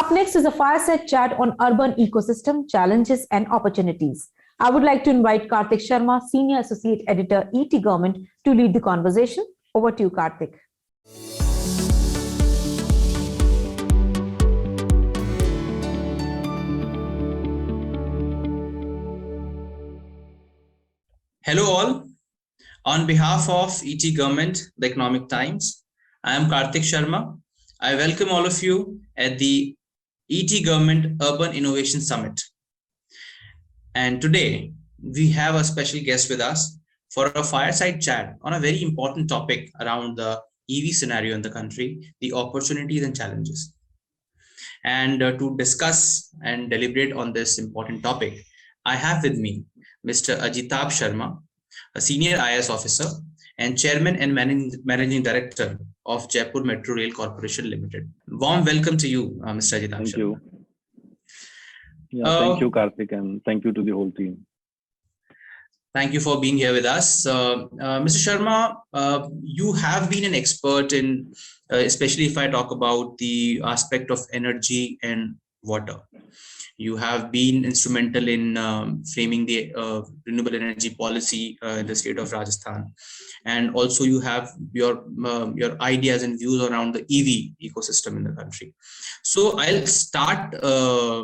Up next is a fireside chat on urban ecosystem challenges and opportunities. I would like to invite Kartik Sharma, Senior Associate Editor, ETGovernment, to lead the conversation. Over to you, Kartik. Hello all. On behalf of ETGovernment, the Economic Times, I am Kartik Sharma. I welcome all of you at the ETGovernment Urban Innovation Summit. And today, we have a special guest with us for a fireside chat on a very important topic around the EV scenario in the country, the opportunities and challenges. And to discuss and deliberate on this important topic, I have with me Mr. Ajithav Sharma, a senior IAS officer and chairman and managing director of Jaipur Metro Rail Corporation Limited. Warm welcome to you, Mr. Ajithav Sharma. Thank you. Thank you, Kartik, and thank you to the whole team. Thank you for being here with us. Mr. Sharma, you have been an expert in, especially if I talk about the aspect of energy and water. You have been instrumental in framing the renewable energy policy in the state of Rajasthan, and also you have your ideas and views around the EV ecosystem in the country. So I'll start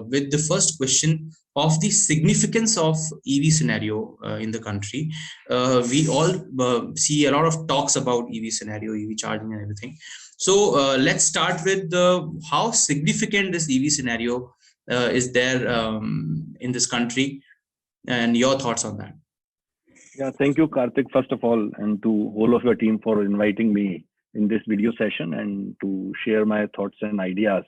with the first question of the significance of EV scenario in the country. We all see a lot of talks about EV scenario, EV charging and everything. So let's start with how significant this EV scenario is there in this country, and your thoughts on that. Yeah, thank you, Kartik, first of all, and to all of your team for inviting me in this video session and to share my thoughts and ideas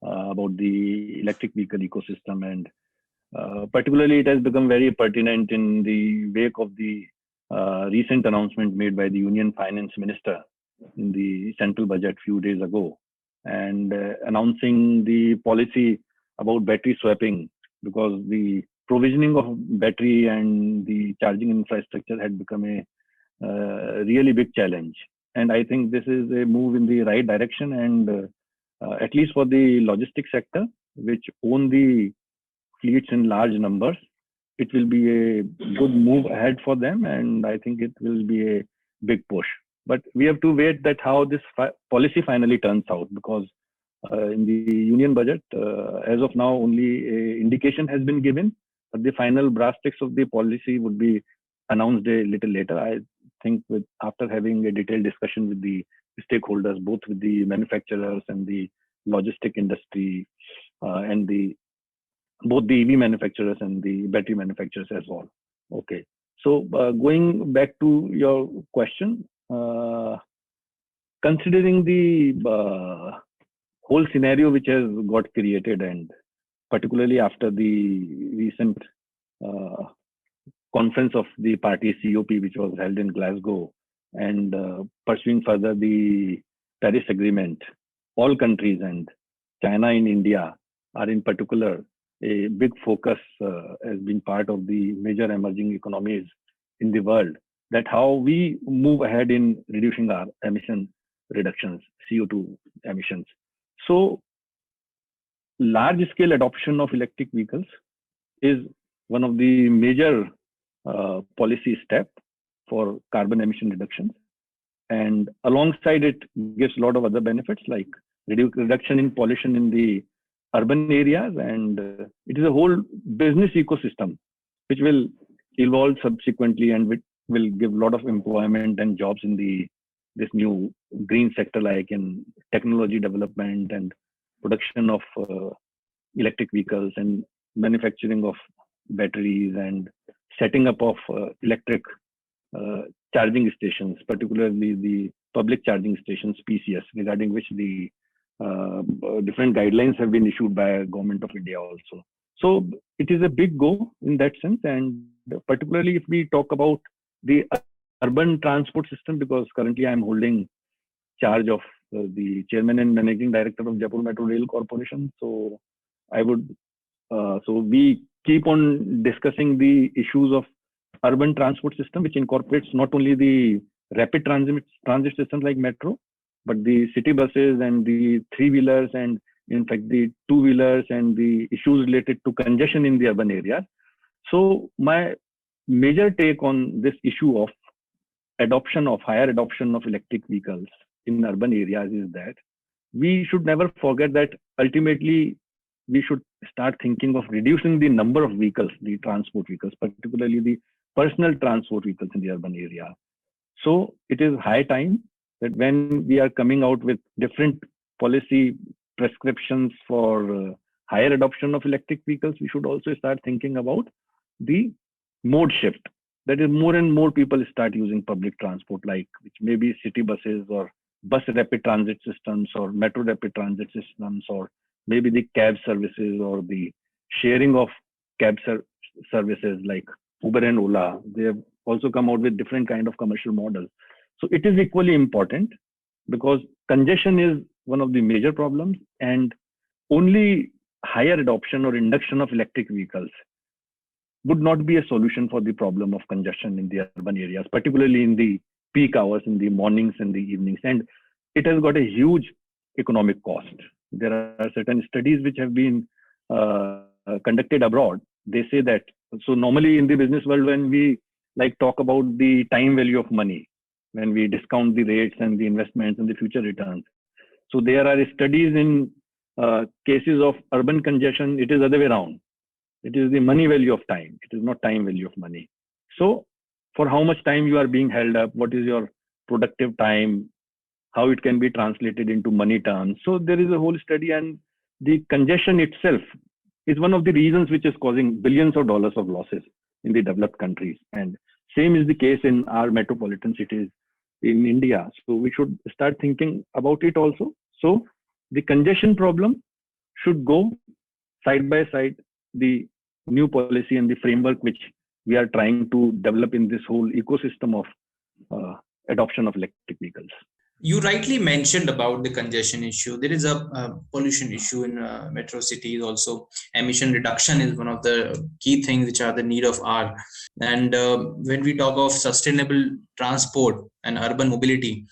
about the electric vehicle ecosystem. And particularly, it has become very pertinent in the wake of the recent announcement made by the Union Finance Minister in the central budget few days ago, and announcing the policy about battery swapping, because the provisioning of battery and the charging infrastructure had become a really big challenge. And I think this is a move in the right direction, and at least for the logistics sector, which own the fleets in large numbers, it will be a good move ahead for them, and I think it will be a big push. But we have to wait that how this policy finally turns out, because in the union budget, as of now, only an indication has been given, but the final brass tacks of the policy would be announced a little later. I think after having a detailed discussion with the stakeholders, both with the manufacturers and the logistic industry, and both the EV manufacturers and the battery manufacturers as well. Okay, so going back to your question, considering the whole scenario which has got created, and particularly after the recent conference of the party COP, which was held in Glasgow, and pursuing further the Paris Agreement, all countries, and China and India are in particular a big focus as being part of the major emerging economies in the world, that how we move ahead in reducing our emission reductions, CO2 emissions. So large-scale adoption of electric vehicles is one of the major policy steps for carbon emission reductions. And alongside it gives a lot of other benefits like reduction in pollution in the urban areas. And it is a whole business ecosystem which will evolve subsequently and will give a lot of employment and jobs in this new green sector, like in technology development and production of electric vehicles and manufacturing of batteries and setting up of electric charging stations, particularly the public charging stations, PCS, regarding which the different guidelines have been issued by Government of India also. So it is a big go in that sense. And particularly if we talk about the urban transport system, because currently I am holding charge of the chairman and managing director of Jaipur Metro Rail Corporation. So we keep on discussing the issues of urban transport system, which incorporates not only the rapid transit systems like metro, but the city buses and the three-wheelers and in fact, the two-wheelers and the issues related to congestion in the urban areas. So my major take on this issue of higher adoption of electric vehicles in urban areas is that we should never forget that ultimately we should start thinking of reducing the number of vehicles, the transport vehicles, particularly the personal transport vehicles in the urban area. So it is high time that when we are coming out with different policy prescriptions for higher adoption of electric vehicles, we should also start thinking about the mode shift. That is, more and more people start using public transport, like which may be city buses or bus rapid transit systems or metro rapid transit systems, or maybe the cab services or the sharing of cab services like Uber and Ola. They have also come out with different kind of commercial models. So it is equally important because congestion is one of the major problems, and only higher adoption or induction of electric vehicles would not be a solution for the problem of congestion in the urban areas, particularly in the peak hours, in the mornings and the evenings. And it has got a huge economic cost. There are certain studies which have been conducted abroad. They say that, so normally in the business world, when we like talk about the time value of money, when we discount the rates and the investments and the future returns. So there are studies in cases of urban congestion, it is other way around. It is the money value of time. It is not time value of money. So for how much time you are being held up, what is your productive time, how it can be translated into money terms. So there is a whole study, and the congestion itself is one of the reasons which is causing billions of dollars of losses in the developed countries. And same is the case in our metropolitan cities in India. So we should start thinking about it also. So the congestion problem should go side by side the new policy and the framework which we are trying to develop in this whole ecosystem of adoption of electric vehicles. You rightly mentioned about the congestion issue. There is a pollution issue in metro cities also. Emission reduction is one of the key things which are the need of hour. And when we talk of sustainable transport and urban mobility,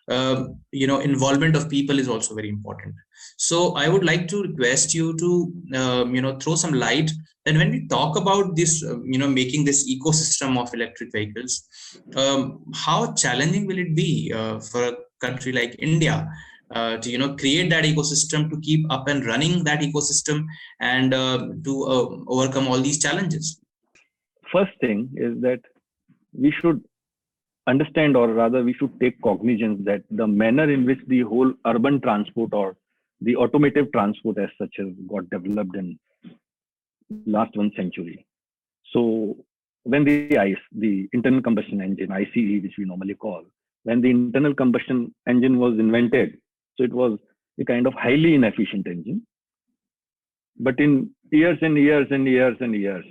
involvement of people is also very important. So I would like to request you to, throw some light. And when we talk about this, making this ecosystem of electric vehicles, how challenging will it be for a country like India to, create that ecosystem, to keep up and running that ecosystem, and to overcome all these challenges? First thing is that we should understand, or rather we should take cognizance that the manner in which the whole urban transport or the automotive transport as such has got developed in last 1 century. So when the ICE, the internal combustion engine, ICE, which we normally call, when the internal combustion engine was invented, so it was a kind of highly inefficient engine. But in years and years and years and years,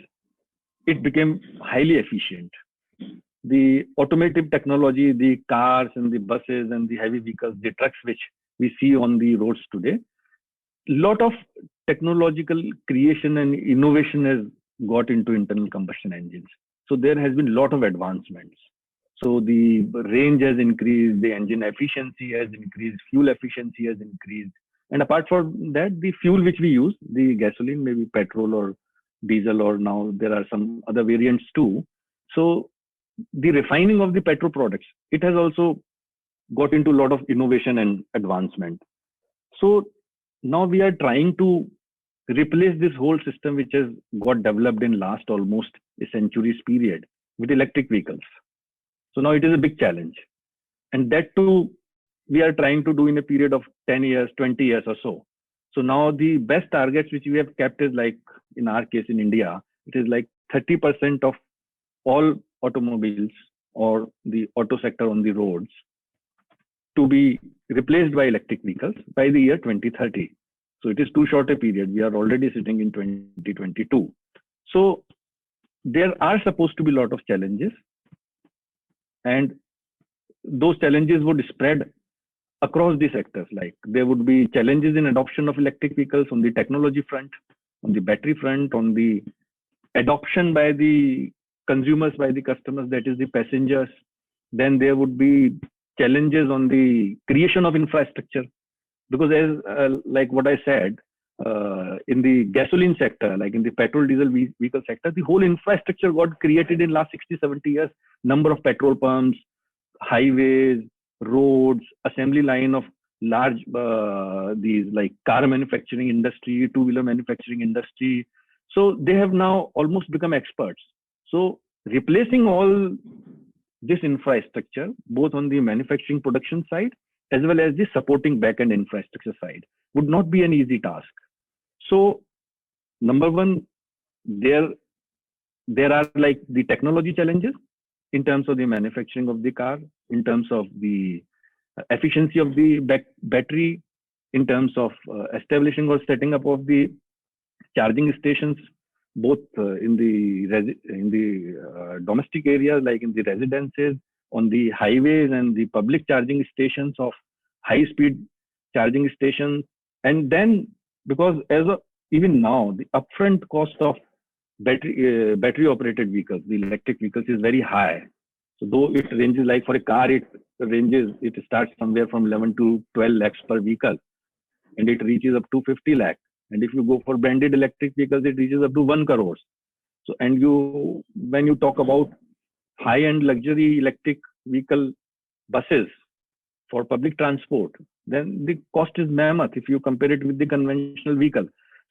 it became highly efficient. The automotive technology, the cars and the buses and the heavy vehicles, the trucks which we see on the roads today, lot of technological creation and innovation has got into internal combustion engines. So there has been a lot of advancements. So the range has increased, the engine efficiency has increased, fuel efficiency has increased. And apart from that, the fuel which we use, the gasoline, maybe petrol or diesel, or now there are some other variants too. So the refining of the petrol products, it has also got into a lot of innovation and advancement. So now we are trying to replace this whole system which has got developed in last almost a century's period with electric vehicles. So now it is a big challenge. And that too, we are trying to do in a period of 10 years, 20 years or so. So now the best targets which we have kept is like, in our case in India, it is like 30% of all automobiles or the auto sector on the roads to be replaced by electric vehicles by the year 2030. So it is too short a period. We are already sitting in 2022. So there are supposed to be a lot of challenges, and those challenges would spread across the sectors. Like there would be challenges in adoption of electric vehicles on the technology front, on the battery front, on the adoption by the consumers, by the customers, that is the passengers. Then there would be challenges on the creation of infrastructure. because as like what I said, in the gasoline sector, like in the petrol diesel vehicle sector, the whole infrastructure got created in last 60, 70 years. Number of petrol pumps, highways, roads, assembly line of large these like car manufacturing industry, two-wheeler manufacturing industry. So they have now almost become experts. So replacing all this infrastructure, both on the manufacturing production side as well as the supporting back-end infrastructure side, would not be an easy task. So number one, there are like the technology challenges in terms of the manufacturing of the car, in terms of the efficiency of the battery, in terms of establishing or setting up of the charging stations, both in the domestic areas, like in the residences, on the highways and the public charging stations of high-speed charging stations. And then, because even now, the upfront cost of battery-operated vehicles, the electric vehicles, is very high. So though it ranges, like for a car, it starts somewhere from 11 to 12 lakhs per vehicle, and it reaches up to 50 lakhs. And if you go for branded electric vehicles, it reaches up to 1 crore. So, and when you talk about high-end luxury electric vehicle buses for public transport, then the cost is mammoth if you compare it with the conventional vehicle.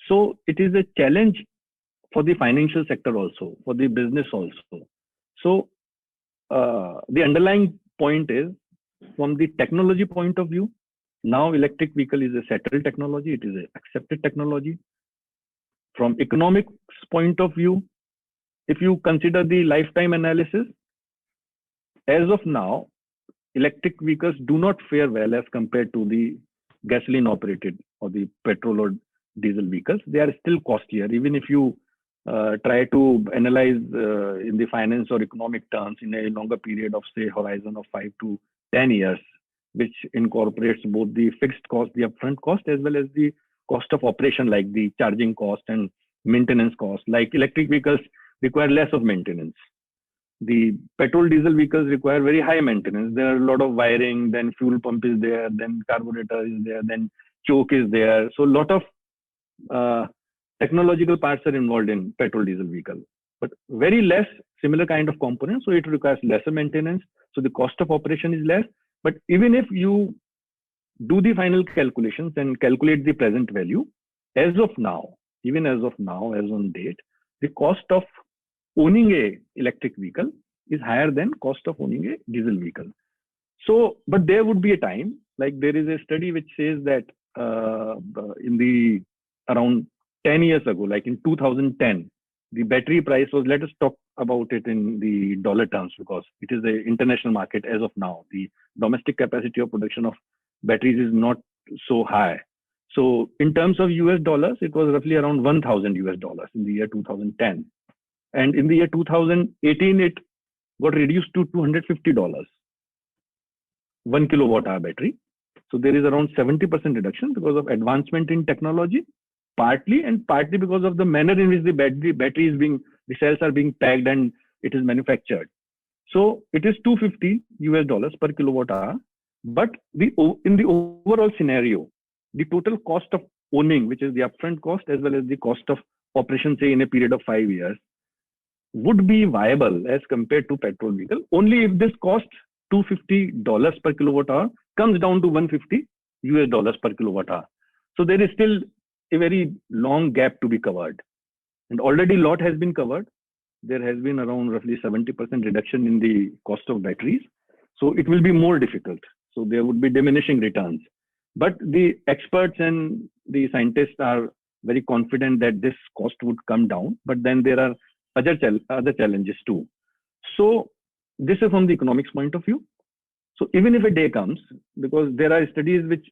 So it is a challenge for the financial sector also, for the business also. So the underlying point is, from the technology point of view, now electric vehicle is a settled technology, it is an accepted technology. From economics point of view, if you consider the lifetime analysis, as of now, electric vehicles do not fare well as compared to the gasoline operated or the petrol or diesel vehicles. They are still costlier, even if you try to analyze in the finance or economic terms in a longer period of, say, horizon of 5 to 10 years, which incorporates both the fixed cost, the upfront cost, as well as the cost of operation, like the charging cost and maintenance cost. Like electric vehicles require less of maintenance. The petrol diesel vehicles require very high maintenance. There are a lot of wiring, then fuel pump is there, then carburetor is there, then choke is there. So a lot of technological parts are involved in petrol diesel vehicle, but very less similar kind of components. So it requires lesser maintenance. So the cost of operation is less. But even if you do the final calculations and calculate the present value, as of now, even as of now, as on date, the cost of owning a electric vehicle is higher than cost of owning a diesel vehicle. So, but there would be a time, like there is a study which says that around 10 years ago, like in 2010, the battery price was, let us talk about it in the dollar terms, because it is an international market as of now. The domestic capacity of production of batteries is not so high. So in terms of US dollars, it was roughly around $1,000 in the year 2010. And in the year 2018, it got reduced to $250, 1 kilowatt hour battery. So there is around 70% reduction because of advancement in technology, partly because of the manner in which the cells are being packed and it is manufactured. So it is $250 per kilowatt hour. But in the overall scenario, the total cost of owning, which is the upfront cost as well as the cost of operation, say in a period of 5 years, would be viable as compared to petrol vehicle only if this cost $250 per kilowatt hour comes down to $150 per kilowatt hour. So there is still a very long gap to be covered, and already a lot has been covered. There has been around roughly 70% reduction in the cost of batteries. So it will be more difficult. So there would be diminishing returns. But the experts and the scientists are very confident that this cost would come down. But then there are other challenges too. So this is from the economics point of view. So even if a day comes, because there are studies which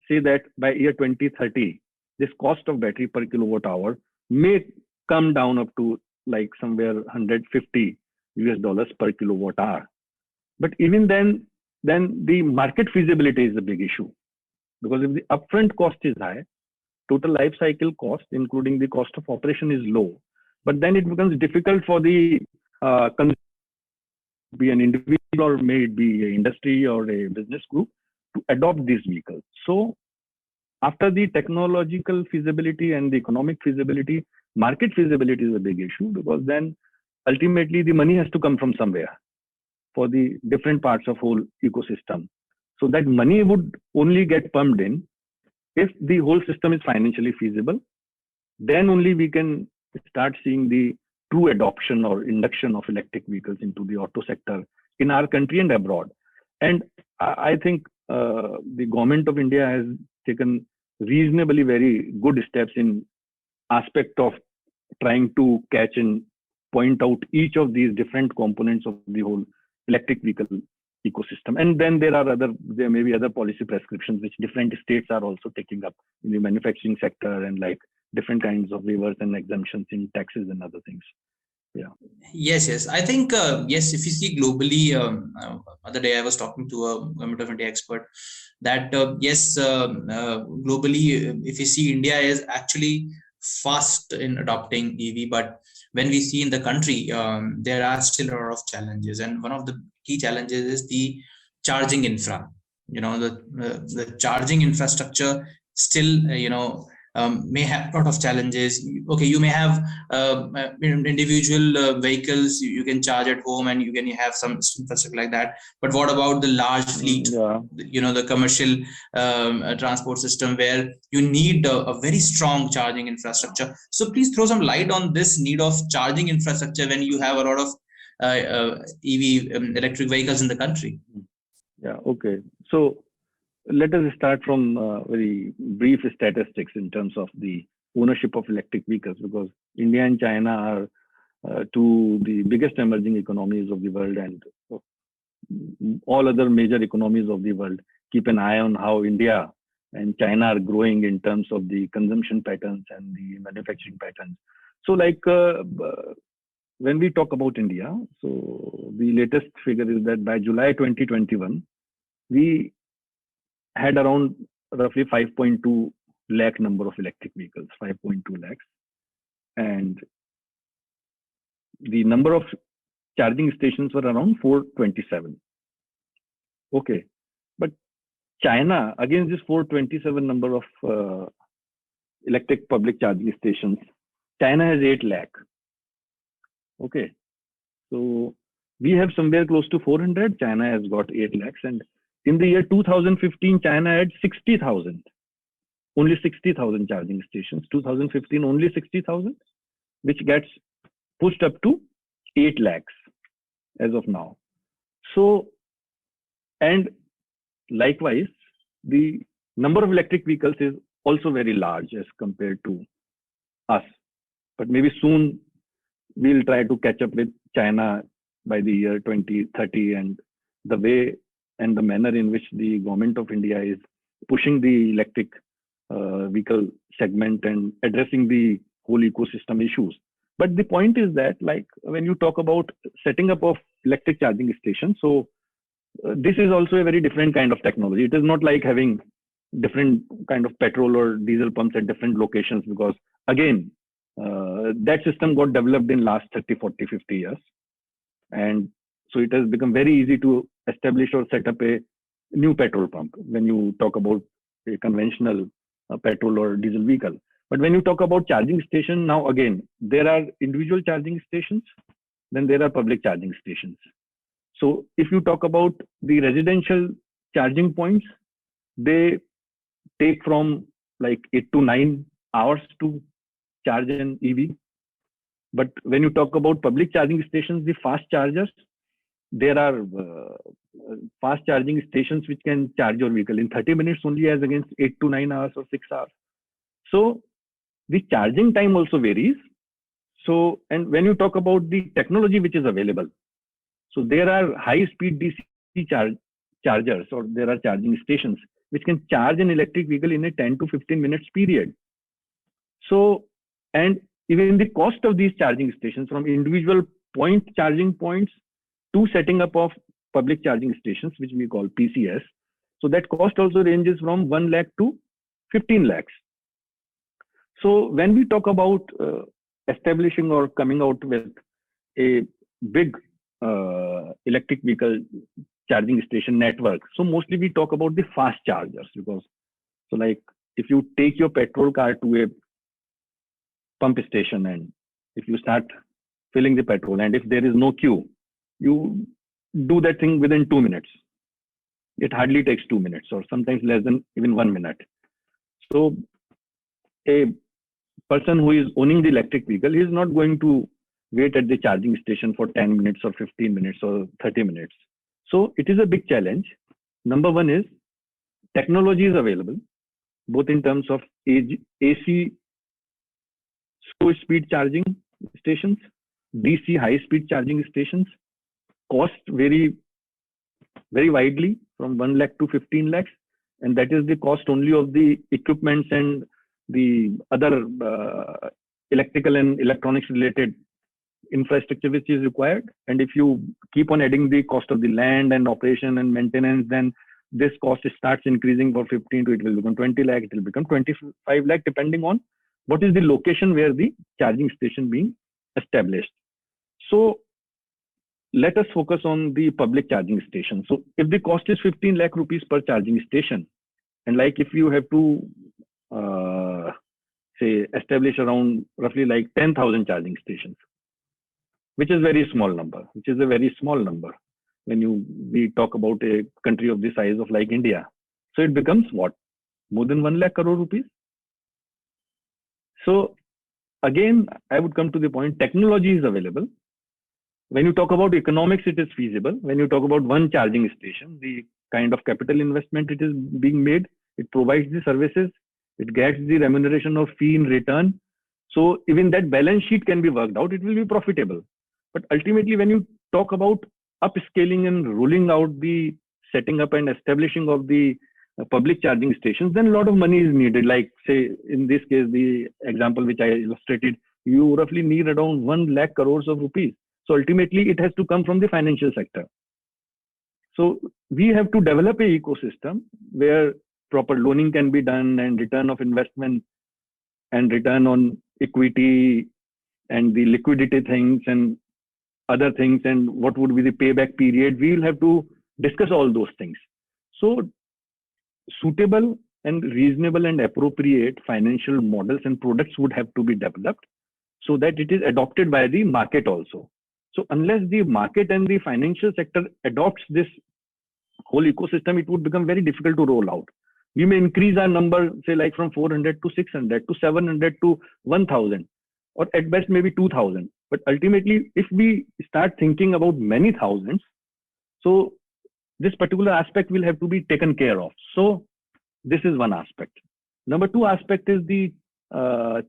say that by year 2030, this cost of battery per kilowatt hour may come down up to like somewhere $150 per kilowatt hour. But even then the market feasibility is a big issue, because if the upfront cost is high, total life cycle cost, including the cost of operation, is low. But then it becomes difficult for the be an individual or may it be an industry or a business group to adopt these vehicles. So after the technological feasibility and the economic feasibility, market feasibility is a big issue, because then ultimately the money has to come from somewhere for the different parts of whole ecosystem. So that money would only get pumped in if the whole system is financially feasible. Then only we can start seeing the true adoption or induction of electric vehicles into the auto sector in our country and abroad. And I think the government of India has taken reasonably very good steps in aspect of trying to catch and point out each of these different components of the whole electric vehicle ecosystem. And then there may be other policy prescriptions which different states are also taking up in the manufacturing sector, and like different kinds of waivers and exemptions in taxes and other things. Yeah. Yes. I think, yes, if you see globally, other day I was talking to a Government of India expert that, yes, globally, if you see, India is actually fast in adopting EV, but when we see in the country, there are still a lot of challenges. And one of the key challenges is the charging infra. The charging infrastructure still, may have a lot of challenges. Okay, you may have individual vehicles you can charge at home, and you can have some infrastructure like that. But what about the large fleet? Yeah. The commercial transport system, where you need a very strong charging infrastructure. So please throw some light on this need of charging infrastructure when you have a lot of EV electric vehicles in the country. Yeah. Okay. So let us start from very brief statistics in terms of the ownership of electric vehicles, because India and China are two the biggest emerging economies of the world, and all other major economies of the world keep an eye on how India and China are growing in terms of the consumption patterns and the manufacturing patterns. So like when we talk about India, so the latest figure is that by July 2021, we had around roughly 5.2 lakh number of electric vehicles, 5.2 lakhs. And the number of charging stations were around 427. Okay. But China, against this 427 number of electric public charging stations, China has 8 lakh. Okay. So we have somewhere close to 400. China has got 8 lakhs. And in the year 2015, China had 60,000, only 60,000 charging stations. 2015, only 60,000, which gets pushed up to 8 lakhs as of now. So, and likewise, the number of electric vehicles is also very large as compared to us. But maybe soon we'll try to catch up with China by the year 2030, and the way and the manner in which the government of India is pushing the electric vehicle segment and addressing the whole ecosystem issues. But the point is that, like, when you talk about setting up of electric charging stations, so this is also a very different kind of technology. It is not like having different kind of petrol or diesel pumps at different locations, because again, that system got developed in last 30, 40, 50 years. And so it has become very easy to establish or set up a new petrol pump when you talk about a conventional petrol or diesel vehicle. But when you talk about charging station, now again, there are individual charging stations, then there are public charging stations. So if you talk about the residential charging points, they take from like 8 to 9 hours to charge an EV. But when you talk about public charging stations, the fast chargers, there are fast charging stations which can charge your vehicle in 30 minutes only, as against 8 to 9 hours or 6 hours. So the charging time also varies. So, and when you talk about the technology which is available, so there are high-speed DC chargers, or there are charging stations which can charge an electric vehicle in a 10 to 15 minutes period. So, and even the cost of these charging stations, from individual charging points to setting up of public charging stations, which we call PCS. So that cost also ranges from 1 lakh to 15 lakhs. So when we talk about establishing or coming out with a big electric vehicle charging station network, so mostly we talk about the fast chargers, because so like if you take your petrol car to a pump station and if you start filling the petrol and if there is no queue, you do that thing within 2 minutes. It hardly takes 2 minutes or sometimes less than even 1 minute. So a person who is owning the electric vehicle is not going to wait at the charging station for 10 minutes or 15 minutes or 30 minutes. So it is a big challenge. Number one is technology is available, both in terms of AC slow speed charging stations, DC high speed charging stations, cost vary very widely from 1 lakh to 15 lakhs. And that is the cost only of the equipments and the other electrical and electronics related infrastructure which is required. And if you keep on adding the cost of the land and operation and maintenance, then this cost starts increasing for 15 to it will become 20 lakh, it will become 25 lakh, depending on what is the location where the charging station being established. So let us focus on the public charging station. So if the cost is 15 lakh rupees per charging station, and like if you have to say establish around roughly like 10,000 charging stations, which is very small number, which is a very small number when we talk about a country of the size of like India. So it becomes what? More than 1 lakh crore rupees. So again, I would come to the point, technology is available. When you talk about economics, it is feasible. When you talk about one charging station, the kind of capital investment it is being made, it provides the services, it gets the remuneration of fee in return. So even that balance sheet can be worked out, it will be profitable. But ultimately, when you talk about upscaling and rolling out the setting up and establishing of the public charging stations, then a lot of money is needed. Like say, in this case, the example which I illustrated, you roughly need around 1 lakh crores of rupees. So ultimately, it has to come from the financial sector. So we have to develop an ecosystem where proper loaning can be done and return of investment and return on equity and the liquidity things and other things and what would be the payback period. We will have to discuss all those things. So suitable and reasonable and appropriate financial models and products would have to be developed so that it is adopted by the market also. So unless the market and the financial sector adopts this whole ecosystem, it would become very difficult to roll out. We may increase our number, say like from 400 to 600 to 700 to 1000, or at best maybe 2000. But ultimately, if we start thinking about many thousands, so this particular aspect will have to be taken care of. So this is one aspect. Number two aspect is the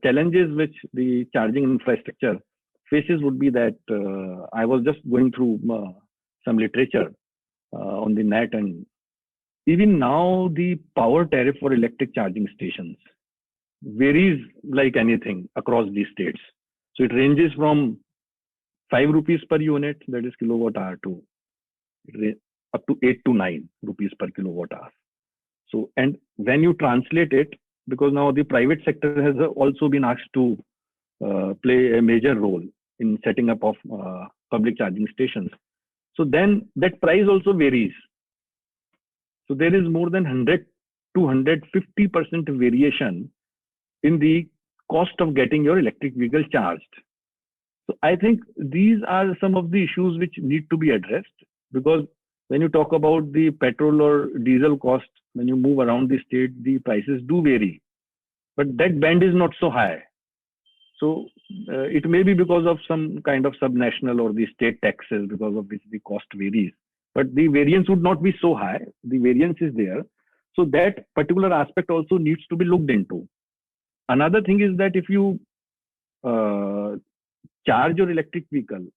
challenges which the charging infrastructure faces would be that I was just going through some literature on the net, and even now the power tariff for electric charging stations varies like anything across these states. So it ranges from 5 rupees per unit, that is kilowatt hour, to up to 8 to 9 rupees per kilowatt hour. So, and when you translate it, because now the private sector has also been asked to play a major role in setting up of public charging stations. So then that price also varies. So there is more than 100 to 150% variation in the cost of getting your electric vehicle charged. So I think these are some of the issues which need to be addressed, because when you talk about the petrol or diesel cost, when you move around the state, the prices do vary, but that band is not so high. So it may be because of some kind of subnational or the state taxes, because of which the cost varies, but the variance would not be so high. The variance is there. So that particular aspect also needs to be looked into. Another thing is that if you charge your electric vehicle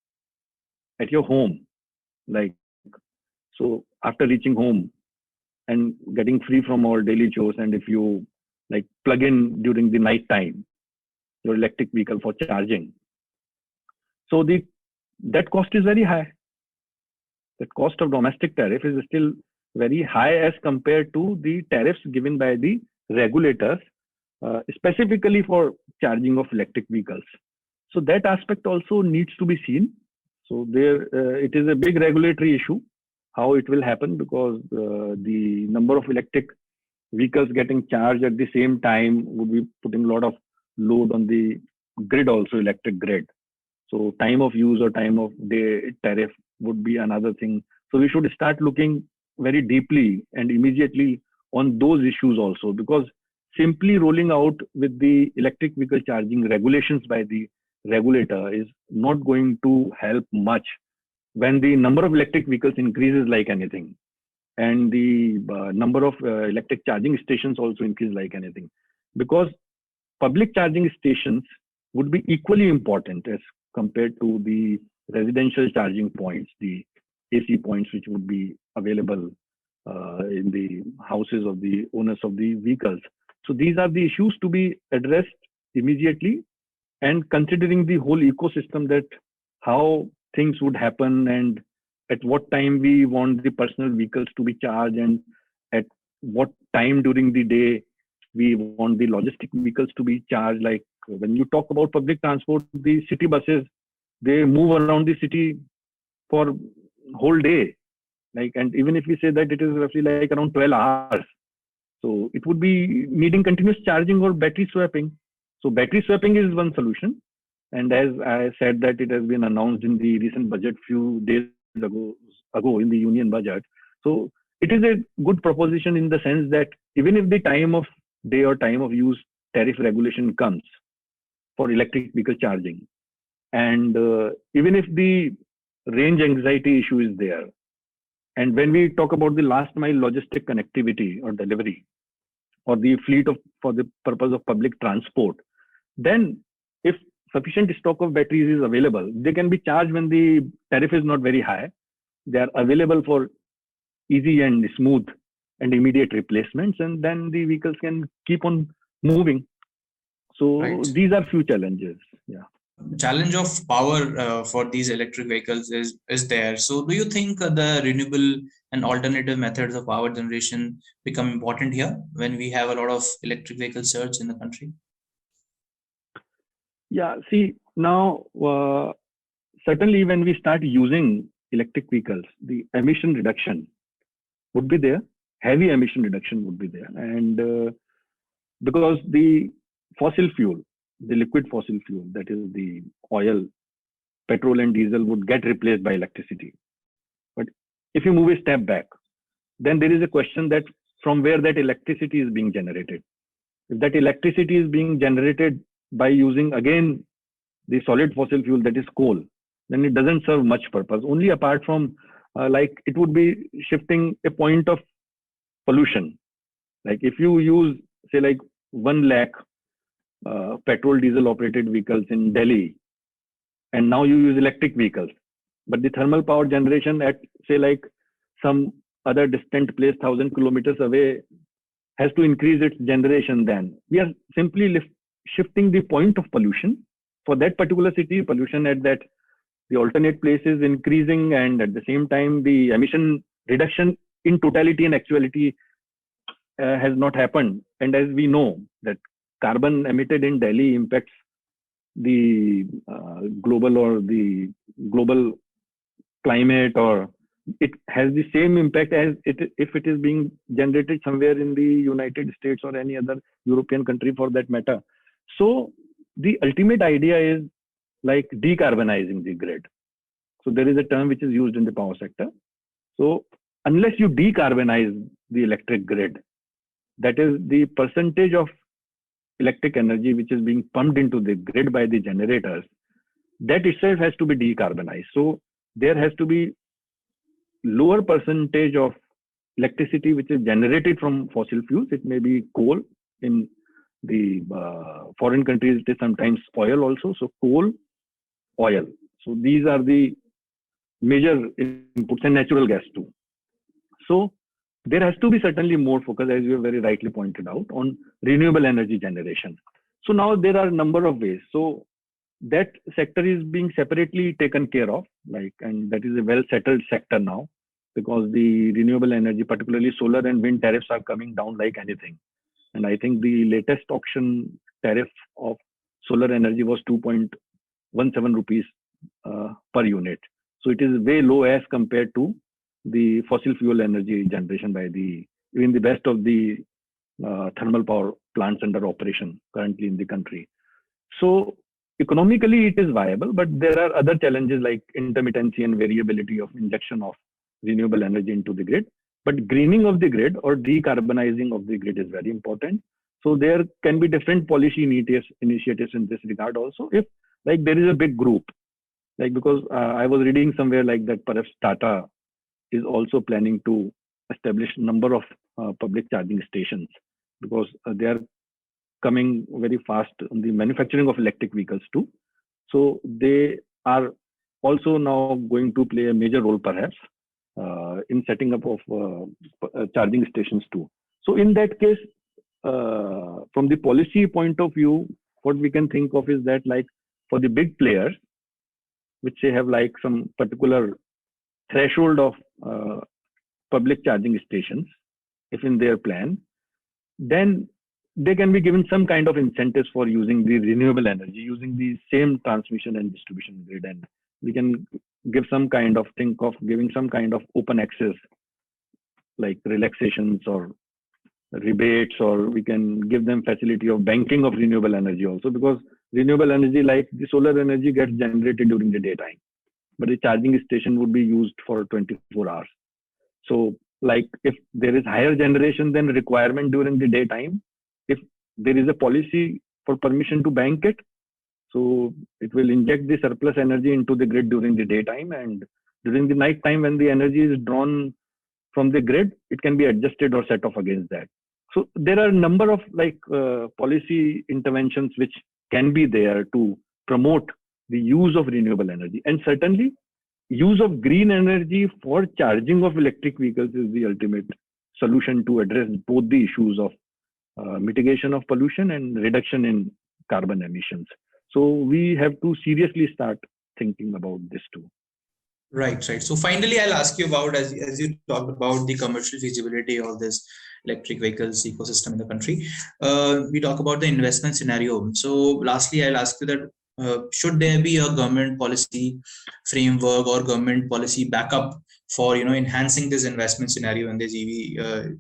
at your home, like, so after reaching home and getting free from all daily chores, and if you like plug in during the night time your electric vehicle for charging, so that cost is very high. The cost of domestic tariff is still very high as compared to the tariffs given by the regulators, specifically for charging of electric vehicles. So that aspect also needs to be seen. So there, it is a big regulatory issue, how it will happen, because the number of electric vehicles getting charged at the same time would be putting a lot of load on the grid, also electric grid. So time of use or time of day tariff would be another thing. So we should start looking very deeply and immediately on those issues also, because simply rolling out with the electric vehicle charging regulations by the regulator is not going to help much when the number of electric vehicles increases like anything, and the number of electric charging stations also increase like anything, because public charging stations would be equally important as compared to the residential charging points, the AC points which would be available in the houses of the owners of the vehicles. So these are the issues to be addressed immediately, and considering the whole ecosystem, that how things would happen and at what time we want the personal vehicles to be charged, and at what time during the day we want the logistic vehicles to be charged. Like when you talk about public transport, the city buses, they move around the city for whole day. Like, and even if we say that it is roughly like around 12 hours, so it would be needing continuous charging or battery swapping. So battery swapping is one solution. And as I said that it has been announced in the recent budget few days ago in the union budget. So it is a good proposition in the sense that even if the time of day or time of use tariff regulation comes for electric vehicle charging, and even if the range anxiety issue is there, and when we talk about the last mile logistic connectivity or delivery, or the fleet of for the purpose of public transport, then if sufficient stock of batteries is available, they can be charged when the tariff is not very high. They are available for easy and smooth and immediate replacements, and then the vehicles can keep on moving. So Right. these are few challenges. Yeah. Challenge of power for these electric vehicles is there. So do you think the renewable and alternative methods of power generation become important here when we have a lot of electric vehicle surge in the country? Yeah. See, now certainly when we start using electric vehicles, the emission reduction would be there. Heavy emission reduction would be there, and because the fossil fuel, the liquid fossil fuel, that is the oil, petrol and diesel, would get replaced by electricity. But if you move a step back, then there is a question that from where that electricity is being generated. If that electricity is being generated by using again the solid fossil fuel, that is coal, then it doesn't serve much purpose. Only apart from like it would be shifting a point of pollution. Like if you use say like 1 lakh petrol diesel operated vehicles in Delhi, and now you use electric vehicles, but the thermal power generation at say like some other distant place 1,000 kilometers away has to increase its generation, then we are simply shifting the point of pollution for that particular city. Pollution at that the alternate place is increasing, and at the same time the emission reduction in totality and actuality has not happened. And as we know that carbon emitted in Delhi impacts the global climate, or it has the same impact as if it is being generated somewhere in the United States or any other European country for that matter. So the ultimate idea is like decarbonizing the grid. So there is a term which is used in the power sector. So unless you decarbonize the electric grid, that is the percentage of electric energy which is being pumped into the grid by the generators, that itself has to be decarbonized. So there has to be lower percentage of electricity which is generated from fossil fuels. It may be coal. In the foreign countries, it is sometimes oil also. So coal, oil. So these are the major inputs, and natural gas too. So there has to be certainly more focus, as you have very rightly pointed out, on renewable energy generation. So now there are a number of ways. So that sector is being separately taken care of, like, and that is a well settled sector now, because the renewable energy, particularly solar and wind tariffs, are coming down like anything. And I think the latest auction tariff of solar energy was 2.17 rupees per unit. So it is way low as compared to the fossil fuel energy generation by even the best of the thermal power plants under operation currently in the country. So economically it is viable, but there are other challenges like intermittency and variability of injection of renewable energy into the grid. But greening of the grid or decarbonizing of the grid is very important. So there can be different policy initiatives in this regard also. If like there is a big group, like because I was reading somewhere like that perhaps Tata is also planning to establish a number of public charging stations because they are coming very fast on the manufacturing of electric vehicles too. So they are also now going to play a major role perhaps in setting up of charging stations too. So in that case, from the policy point of view, what we can think of is that like for the big players, which they have like some particular threshold of public charging stations, if in their plan, then they can be given some kind of incentives for using the renewable energy, using the same transmission and distribution grid. And we can give some kind of, think of giving some kind of open access, like relaxations or rebates, or we can give them facility of banking of renewable energy also, because renewable energy, like the solar energy, gets generated during the daytime, but the charging station would be used for 24 hours. So like if there is higher generation than requirement during the daytime, if there is a policy for permission to bank it, so it will inject the surplus energy into the grid during the daytime, and during the night time when the energy is drawn from the grid, it can be adjusted or set off against that. So there are a number of like policy interventions which can be there to promote the use of renewable energy. And certainly use of green energy for charging of electric vehicles is the ultimate solution to address both the issues of mitigation of pollution and reduction in carbon emissions. So we have to seriously start thinking about this too. Right. So finally, I'll ask you about, as you talked about the commercial feasibility of this electric vehicles ecosystem in the country, we talk about the investment scenario. So lastly, I'll ask you that should there be a government policy framework or government policy backup for enhancing this investment scenario in this EV,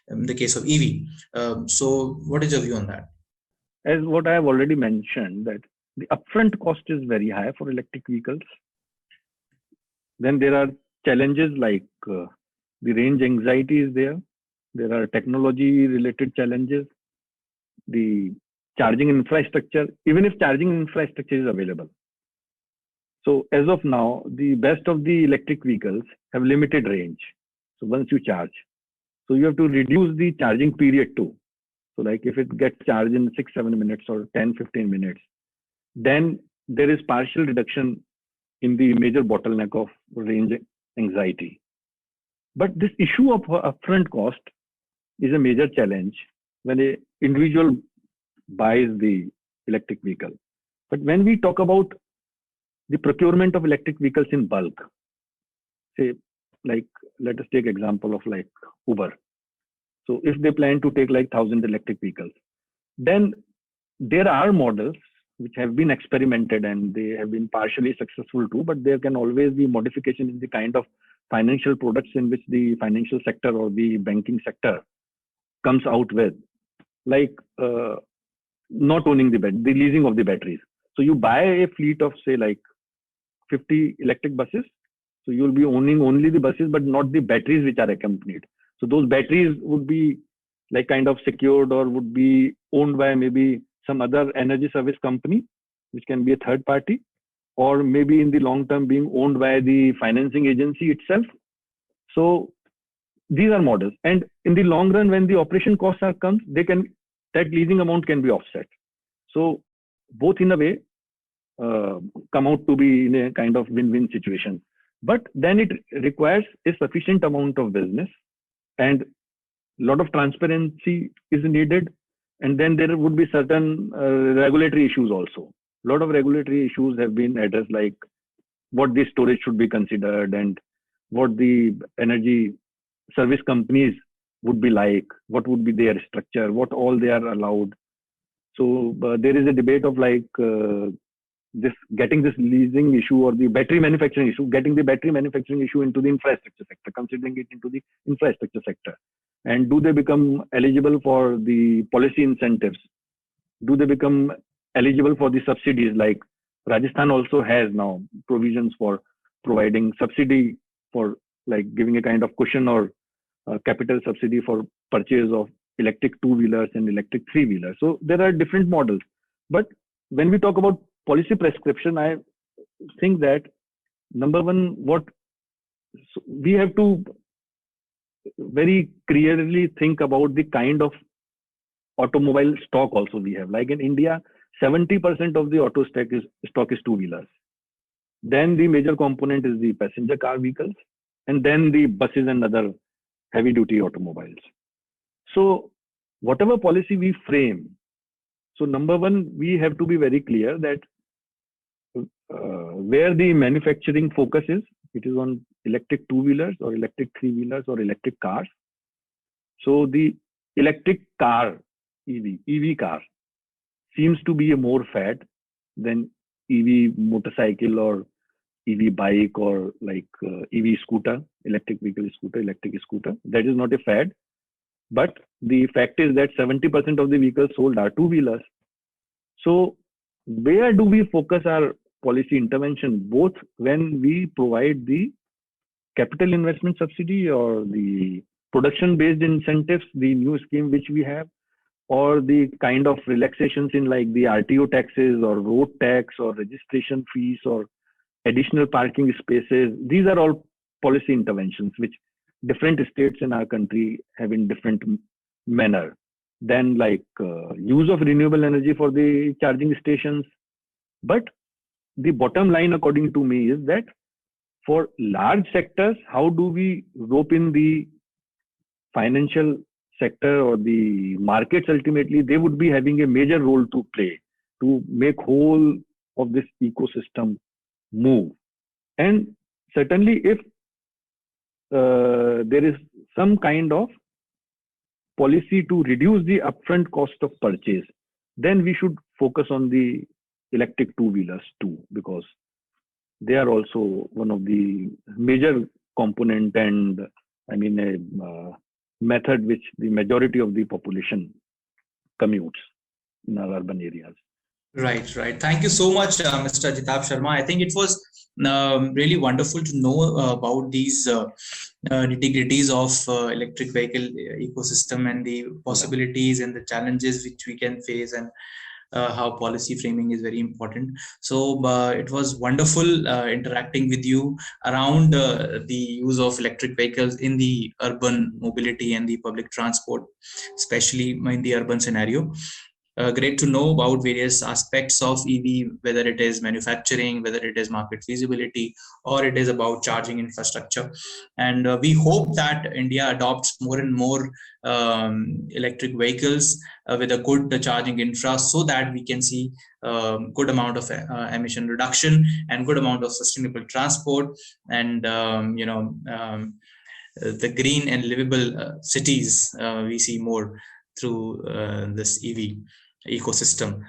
in the case of EV? So what is your view on that? As what I have already mentioned, that the upfront cost is very high for electric vehicles. Then there are challenges like the range anxiety is there. There are technology related challenges. The charging infrastructure, even if charging infrastructure is available. So as of now, the best of the electric vehicles have limited range. So once you charge, so you have to reduce the charging period too. So like if it gets charged in 6-7 minutes or 10-15 minutes, then there is partial reduction in the major bottleneck of range anxiety. But this issue of upfront cost is a major challenge when an individual buys the electric vehicle. But when we talk about the procurement of electric vehicles in bulk, say, like, let us take example of like Uber. So if they plan to take like 1,000 electric vehicles, then there are models which have been experimented and they have been partially successful too, but there can always be modification in the kind of financial products in which the financial sector or the banking sector comes out with, like not owning the leasing of the batteries. So you buy a fleet of say like 50 electric buses. So you'll be owning only the buses, but not the batteries which are accompanied. So those batteries would be like kind of secured or would be owned by maybe some other energy service company, which can be a third party, or maybe in the long term being owned by the financing agency itself. So these are models. And in the long run, when the operation costs are comes, that leasing amount can be offset. So both in a way come out to be in a kind of win-win situation. But then it requires a sufficient amount of business and a lot of transparency is needed. And then there would be certain regulatory issues also. A lot of regulatory issues have been addressed, like what the storage should be considered and what the energy service companies would be like, what would be their structure, what all they are allowed. So there is a debate of like getting this leasing issue or the battery manufacturing issue, getting the battery manufacturing issue into the infrastructure sector, considering it into the infrastructure sector. And do they become eligible for the policy incentives? Do they become eligible for the subsidies? Like Rajasthan also has now provisions for providing subsidy for like giving a kind of cushion or capital subsidy for purchase of electric two-wheelers and electric three-wheelers. So there are different models. But when we talk about policy prescription, I think that number one, we have to very clearly think about the kind of automobile stock also we have. Like in India, 70% of the auto stock is two-wheelers. Then the major component is the passenger car vehicles, and then the buses and other heavy-duty automobiles. So whatever policy we frame, so number one, we have to be very clear that where the manufacturing focus is, it is on electric two-wheelers or electric three-wheelers or electric cars. So the electric car, EV car, seems to be a more fad than EV motorcycle or EV bike or like EV scooter, electric vehicle scooter, electric scooter. That is not a fad. But the fact is that 70% of the vehicles sold are two-wheelers. So where do we focus our policy intervention, both when we provide the capital investment subsidy or the production-based incentives, the new scheme which we have, or the kind of relaxations in like the RTO taxes or road tax or registration fees or additional parking spaces. These are all policy interventions which different states in our country have in different manner. Then like use of renewable energy for the charging stations. But the bottom line, according to me, is that for large sectors, how do we rope in the financial sector or the markets? Ultimately, they would be having a major role to play to make whole of this ecosystem move. And certainly if there is some kind of policy to reduce the upfront cost of purchase, then we should focus on the electric two-wheelers too, because they are also one of the major component and I mean a method which the majority of the population commutes in our urban areas. Right. Thank you so much, Mr. Ajithav Sharma. I think it was really wonderful to know about these nitty-gritties of electric vehicle ecosystem and the possibilities and the challenges which we can face, and how policy framing is very important. So it was wonderful interacting with you around the use of electric vehicles in the urban mobility and the public transport, especially in the urban scenario. Great to know about various aspects of EV, whether it is manufacturing, whether it is market feasibility, or it is about charging infrastructure. And we hope that India adopts more and more electric vehicles with a good charging infra, so that we can see good amount of emission reduction and good amount of sustainable transport, and the green and livable cities we see more through this EV ecosystem.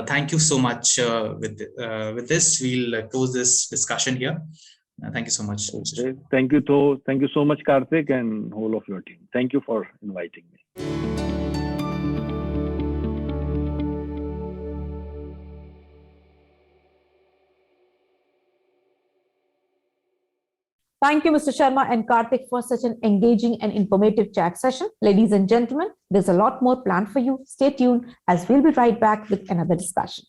Thank you so much. With this, we'll close this discussion here. Thank you so much. Okay. Thank you so much, Kartik, and whole of your team. Thank you for inviting me. Thank you, Mr. Sharma and Kartik, for such an engaging and informative chat session. Ladies and gentlemen, there's a lot more planned for you. Stay tuned, as we'll be right back with another discussion.